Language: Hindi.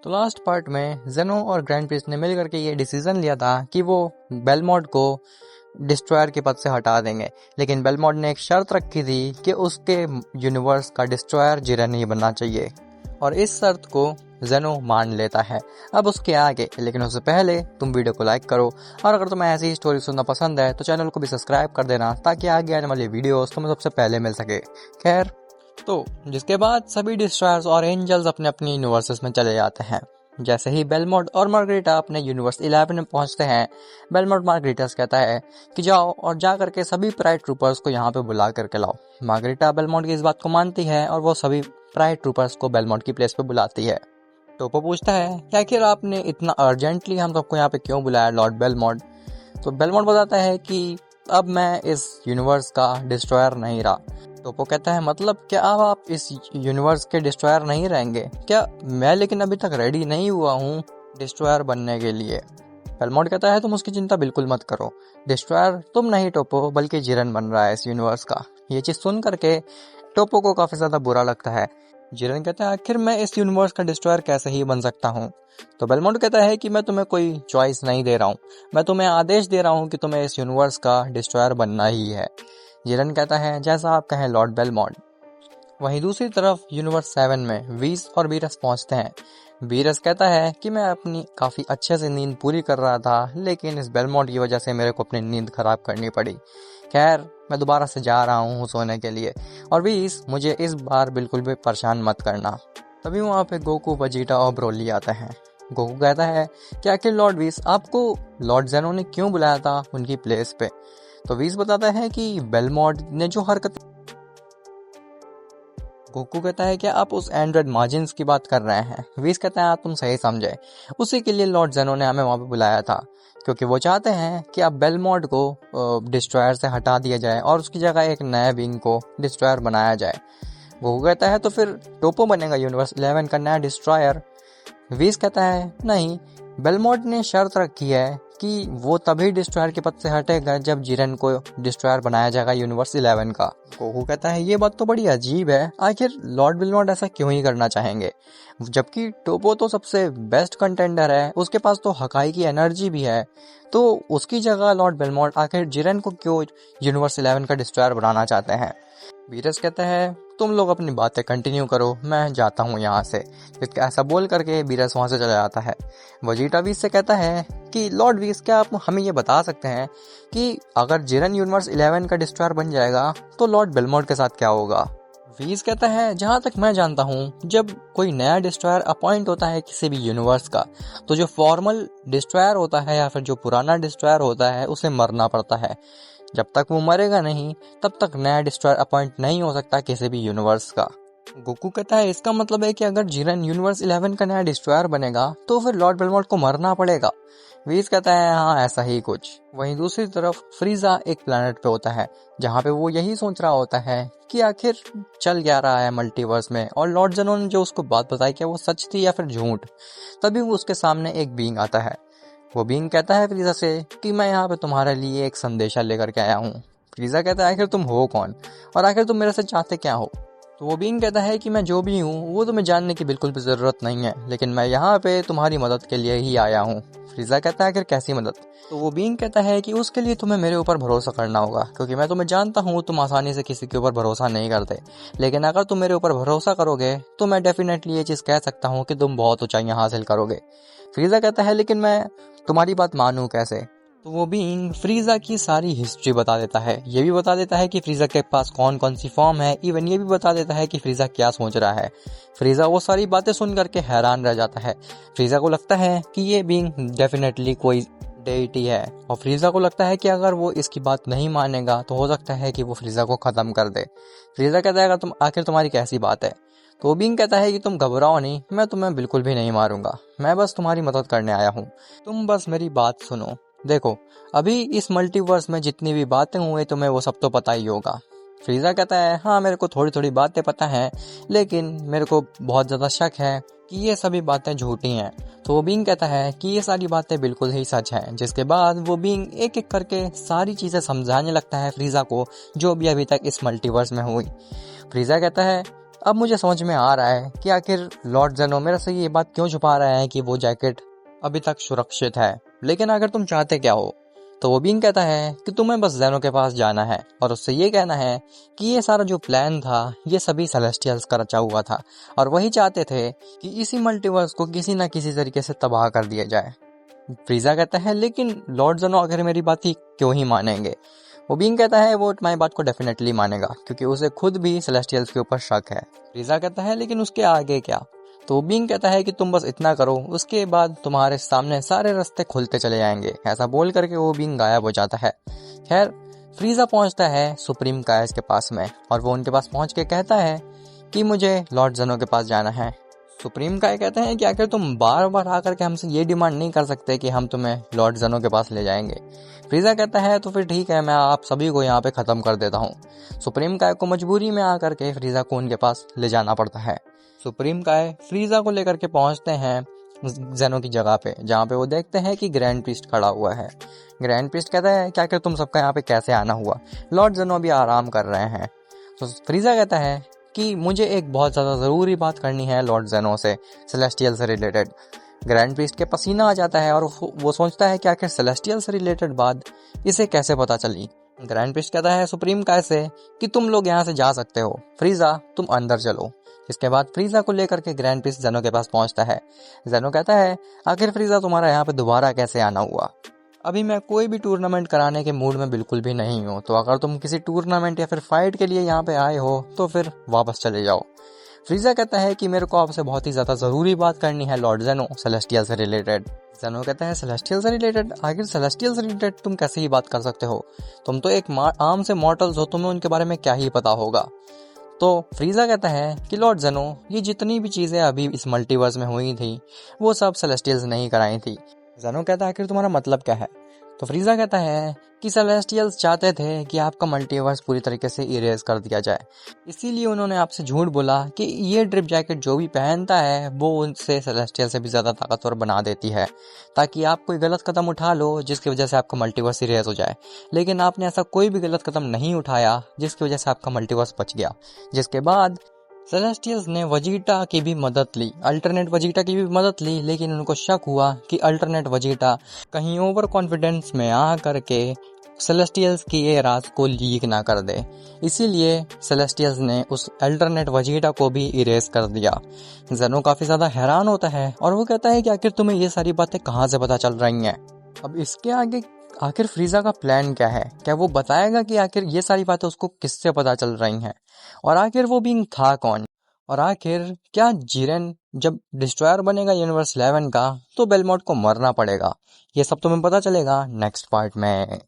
तो लास्ट पार्ट में जेनो और ग्रैंड प्रिस्ट ने मिलकर के ये डिसीजन लिया था कि वो बेलमोंट को डिस्ट्रॉयर के पद से हटा देंगे, लेकिन बेलमोंट ने एक शर्त रखी थी कि उसके यूनिवर्स का डिस्ट्रॉयर जिरेन ही बनना चाहिए, और इस शर्त को जेनो मान लेता है। अब उसके आगे, लेकिन उससे पहले तुम वीडियो को लाइक करो, और अगर तुम्हें ऐसी स्टोरी सुनना पसंद है तो चैनल को भी सब्सक्राइब कर देना ताकि आगे आने वाली वीडियोस तुम्हें सबसे पहले मिल सके। खैर, तो जिसके बाद सभी डिस्ट्रॉयर्स और एंजल्स अपने अपने यूनिवर्सेस में चले जाते हैं। जैसे ही बेलमोंट और मार्गरेटा अपने यूनिवर्स 11 में पहुंचते हैं, बेलमोंट मार्गरेटा से कहता है कि जाओ और जा करके सभी प्राइड ट्रूपर्स को यहाँ पे बुला करके लाओ। मार्गरेटा बेलमोंट की इस बात को मानती है और वो सभी प्राइड ट्रूपर्स को बेलमोंट की प्लेस पे बुलाती है। टोपो पूछता है कि आखिर आपने इतना अर्जेंटली हम सबको यहाँ पे क्यों बुलाया लॉर्ड बेलमोंट। तो बेलमोंट बताता है कि अब मैं इस यूनिवर्स का डिस्ट्रॉयर नहीं रहा। टोपो कहता है मतलब क्या अब आप इस यूनिवर्स के डिस्ट्रॉयर नहीं रहेंगे क्या? मैं लेकिन अभी तक रेडी नहीं हुआ हूँ डिस्ट्रॉयर बनने के लिए। बेलमोंट कहता है तुम उसकी चिंता बिल्कुल मत करो, डिस्ट्रॉयर तुम नहीं टोपो बल्कि जिरेन बन रहा है इस यूनिवर्स का। ये चीज सुन करके टोपो को काफी ज्यादा बुरा लगता है। जिरेन कहता है आखिर मैं इस यूनिवर्स का डिस्ट्रॉयर कैसे ही बन सकता हूँ। तो बेलमोंट कहता है कि मैं तुम्हें कोई चॉइस नहीं दे रहा हूँ, मैं तुम्हें आदेश दे रहा हूँ कि तुम्हें इस यूनिवर्स का डिस्ट्रॉयर बनना ही है। जिरेन कहता है जैसा आप कहें लॉर्ड बेलमोंट। वहीं दूसरी तरफ यूनिवर्स 7 में वीस और बीरस पहुंचते हैं। बीरस कहता है कि मैं अपनी काफी अच्छे से नींद पूरी कर रहा था, लेकिन इस बेलमोंट की वजह से मेरे को अपनी नींद खराब करनी पड़ी। खैर, मैं दोबारा से जा रहा हूँ सोने के लिए, और वीस मुझे इस बार बिल्कुल भी परेशान मत करना। तभी वहाँ पे गोकू, वेजिटा और ब्रोली आते हैं। गोकू कहता है कि आखिर लॉर्ड वीस आपको लॉर्ड जेनो ने क्यों बुलाया था उनकी प्लेस पे। तो वीस बताता है कि बेलमोंट ने जो हरकत। गोकू कहता है कि आप उस एंड्रॉइड मार्जिन्स की बात कर रहे हैं। वीस कहता है तुम सही समझे, उसी के लिए लॉर्ड जेनो ने हमें वहां पे बुलाया था, क्योंकि वो चाहते हैं कि अब बेलमोंट को डिस्ट्रॉयर से हटा दिया जाए और उसकी जगह एक नया बीइंग को डिस्ट्रॉयर बनाया जाए। गोकू कहता है तो फिर टोपो बनेगा यूनिवर्स 11 का नया डिस्ट्रॉयर। वीस कहता है नहीं, बेलमोंट ने शर्त रखी है कि वो तभी डिस्ट्रॉयर के पद से हटेगा जब जिरेन को डिस्ट्रॉयर बनाया जाएगा यूनिवर्स 11 का। गोकू कहता है ये बात तो बड़ी अजीब है, आखिर लॉर्ड बेलमोंट ऐसा क्यों ही करना चाहेंगे, जबकि टोपो तो सबसे बेस्ट कंटेंडर है, उसके पास तो हकाई की एनर्जी भी है, तो उसकी जगह लॉर्ड बेलमोंट आखिर जिरेन को क्यों यूनिवर्स 11 का डिस्ट्रॉयर बनाना चाहते हैं। बीरस कहता है तुम लोग अपनी बातें कंटिन्यू करो, मैं जाता हूँ यहाँ से। ऐसा बोल करके बीरस वहाँ से चला जाता है। वेजिटा वीस से कहता है कि लॉर्ड वीस क्या आप हमें ये बता सकते हैं कि अगर जिरेन यूनिवर्स 11 का डिस्ट्रॉयर बन जाएगा तो लॉर्ड बेलमोंट के साथ क्या होगा। वीस कहता है जहाँ तक मैं जानता हूँ जब कोई नया डिस्ट्रॉयर अपॉइंट होता है किसी भी यूनिवर्स का, तो जो फॉर्मल डिस्ट्रॉयर होता है या फिर जो पुराना डिस्ट्रॉयर होता है उसे मरना पड़ता है। जब तक वो मरेगा नहीं तब तक नया डिस्ट्रॉयर अपॉइंट नहीं हो सकता किसी भी यूनिवर्स का। गोकू कहता है इसका मतलब है कि अगर जिरेन यूनिवर्स 11 का नया डिस्ट्रॉयर बनेगा तो फिर लॉर्ड बेलमोंट को मरना पड़ेगा। वीस कहता है हाँ ऐसा ही कुछ। वहीं दूसरी तरफ फ्रीजा एक प्लेनेट पे होता है जहाँ पे वो यही सोच रहा होता है कि आखिर चल क्या रहा है मल्टीवर्स में, और लॉर्ड जेनो ने जो उसको बात बताई क्या वो सच थी या फिर झूठ। तभी वो उसके सामने एक बीइंग आता है। वो बीइंग कहता है फ्रीजा से कि मैं यहाँ पे तुम्हारे लिए एक संदेशा लेकर के आया हूँ। फ्रीजा कहता है आखिर तुम हो कौन और आखिर तुम मेरे से चाहते क्या हो। तो वो बीइंग कहता है कि मैं जो भी हूँ वो तुम्हें जानने की बिल्कुल भी जरूरत नहीं है, लेकिन मैं यहाँ पे तुम्हारी मदद के लिए ही आया हूँ। फ्रीजा कहता है आखिर कैसी मदद। तो वो बीइंग कहता है कि उसके लिए तुम्हें मेरे ऊपर भरोसा करना होगा, क्योंकि मैं तुम्हें जानता हूँ तुम आसानी से किसी के ऊपर भरोसा नहीं करते, लेकिन अगर तुम मेरे ऊपर भरोसा करोगे तो मैं डेफिनेटली ये चीज़ कह सकता हूँ कि तुम बहुत ऊंचाइयाँ हासिल करोगे। फ्रीजा कहता है लेकिन मैं तुम्हारी बात मानूं कैसे। तो वो बीइंग फ्रीजा की सारी हिस्ट्री बता देता है, ये भी बता देता है कि फ्रीजा के पास कौन कौन सी फॉर्म है, इवन ये भी बता देता है कि फ्रीजा क्या सोच रहा है। फ्रीजा वो सारी बातें सुन करके हैरान रह जाता है। फ्रीजा को लगता है कि ये बीइंग डेफिनेटली कोई डेइटी है, और फ्रीजा को लगता है कि अगर वो इसकी बात नहीं मानेगा तो हो सकता है कि वो फ्रीजा को खत्म कर दे। फ्रीजा कहता है आखिर तुम्हारी कैसी बात है। तो बीइंग कहता है कि तुम घबराओ नहीं, मैं तुम्हें बिल्कुल भी नहीं मारूंगा, मैं बस तुम्हारी मदद करने आया हूँ, तुम बस मेरी बात सुनो। देखो अभी इस मल्टीवर्स में जितनी भी बातें हुई तुम्हें वो सब तो पता ही होगा। फ्रीजा कहता है हाँ मेरे को थोड़ी थोड़ी बातें पता है, लेकिन मेरे को बहुत ज़्यादा शक है कि ये सभी बातें झूठी हैं। तो वो बीइंग कहता है कि ये सारी बातें बिल्कुल ही सच हैं, जिसके बाद वो बीइंग एक एक करके सारी चीज़ें समझाने लगता है फ्रीजा को जो भी अभी तक इस मल्टीवर्स में हुई। फ्रीजा कहता है अब मुझे समझ में आ रहा है कि आखिर लॉर्ड जेनो मेरे से ये बात क्यों छुपा रहा है कि वो जैकेट अभी तक सुरक्षित है। लेकिन अगर तुम चाहते क्या हो, तो वो बीइंग कहता है कि तुम्हें बस जेनो के पास जाना है और उससे ये कहना है कि ये सारा जो प्लान था ये सभी सेलेस्टियल्स का रचा हुआ था और वही चाहते थे कि इसी मल्टीवर्स को किसी ना किसी तरीके से तबाह कर दिया जाए। फ्रीजा कहता है लेकिन लॉर्ड जेनो आखिर मेरी बात ही क्यों ही मानेंगे। वो बीइंग कहता है वो तुम्हारी बात को डेफिनेटली मानेगा क्योंकि उसे खुद भी सेलेस्टियल्स के ऊपर शक है। फ्रीजा कहता है लेकिन उसके आगे क्या। तो बीइंग कहता है कि तुम बस इतना करो, उसके बाद तुम्हारे सामने सारे रास्ते खुलते चले जाएंगे। ऐसा बोल करके वो बीइंग गायब हो जाता है। खैर फ्रीजा पहुंचता है सुप्रीम कायस के पास में और वो उनके पास पहुंच के कहता है कि मुझे लॉर्ड जेनो के पास जाना है। सुप्रीम काय कहते हैं कि आखिर तुम बार बार आकर के हमसे ये डिमांड नहीं कर सकते कि हम तुम्हें लॉर्ड जेनो के पास ले जाएंगे। फ्रीजा कहता है तो फिर ठीक है, मैं आप सभी को यहाँ पे खत्म कर देता हूँ। सुप्रीम काय को मजबूरी में आकर के फ्रीजा को उनके पास ले जाना पड़ता है। सुप्रीम काय फ्रीजा को लेकर के पहुंचते हैं जेनो की जगह पे, जहाँ पे वो देखते हैं कि ग्रैंड प्रीस्ट खड़ा हुआ है। ग्रैंड प्रीस्ट कहता है क्या आखिर तुम सबका यहाँ पे कैसे आना हुआ, लॉर्ड जेनो अभी आराम कर रहे हैं। तो फ्रीजा कहता है कि मुझे एक बहुत ज़्यादा ज़रूरी बात करनी है लॉर्ड जेनो से, सेलेस्टियल से रिलेटेड। ग्रैंड प्रीस्ट के पसीना आ जाता है और वो सोचता है कि आखिर सेलेस्टियल से रिलेटेड बात इसे कैसे पता चली। ग्रैंड प्रीस्ट कहता है सुप्रीम काय से कि तुम लोग यहाँ से जा सकते हो, फ्रीजा तुम अंदर चलो। इसके बाद फ्रीजा को लेकर के ग्रैंड प्रीस्ट जेनो के पास पहुंचता है। जेनो कहता है आखिर फ्रीजा तुम्हारा यहाँ पे दोबारा कैसे आना हुआ। अभी मैं कोई भी टूर्नामेंट कराने के मूड में बिल्कुल भी नहीं हूँ, तो अगर तुम किसी टूर्नामेंट या फिर फाइट के लिए यहाँ पे आए हो तो फिर वापस चले जाओ। फ्रीजा कहता है कि मेरे को आपसे बहुत ही ज़्यादा ज़रूरी बात करनी है लॉर्ड जेनो, सेलेस्टियल से रिलेटेड। जेनो कहता है सेलेस्टियल से रिलेटेड, आखिर सेलेस्टियल से रिलेटेड तुम कैसे ही बात कर सकते हो, तुम तो एक आम से मॉर्टल्स हो, तुम्हें उनके बारे में क्या ही पता होगा। तो फ्रीजा कहता है कि लॉर्ड जेनो ये जितनी भी चीज़ें अभी इस मल्टीवर्स में हुई थी वो सब सेलेस्टियल्स नहीं कराई थी। जेनो कहता है आखिर तुम्हारा मतलब क्या है। तो फ्रीजा कहता है कि सेलेस्टियल्स चाहते थे कि आपका मल्टीवर्स पूरी तरीके से इरेज कर दिया जाए, इसीलिए उन्होंने आपसे झूठ बोला कि ये ड्रिप जैकेट जो भी पहनता है वो उनसे सेलेस्टियल से भी ज़्यादा ताकतवर बना देती है, ताकि आप कोई गलत कदम उठा लो जिसकी वजह से आपका मल्टीवर्स इरेज हो जाए। लेकिन आपने ऐसा कोई भी गलत कदम नहीं उठाया जिसकी वजह से आपका मल्टीवर्स बच गया। जिसके बाद सेलेस्टियल्स ने वजीटा की भी मदद ली, अल्टरनेट वजीटा की भी मदद ली, लेकिन उनको शक हुआ कि अल्टरनेट वजीटा कहीं ओवर कॉन्फिडेंस में आ करके सेलेस्टियल्स की ये राज को लीक ना कर दे। इसीलिए सेलेस्टियल्स ने उस अल्टरनेट वजीटा को भी इरेज कर दिया। जेनो काफ़ी ज़्यादा हैरान होता है और वो कहता है कि आखिर तुम्हें ये सारी बातें कहाँ से पता चल रही हैं। अब इसके आगे आखिर फ्रीजा का प्लान क्या है, क्या वो बताएगा कि आखिर ये सारी बातें उसको किससे पता चल रही हैं, और आखिर वो बीइंग था कौन, और आखिर क्या जिरेन जब डिस्ट्रॉयर बनेगा यूनिवर्स 11 का तो बेलमोट को मरना पड़ेगा। ये सब तुम्हें पता चलेगा नेक्स्ट पार्ट में।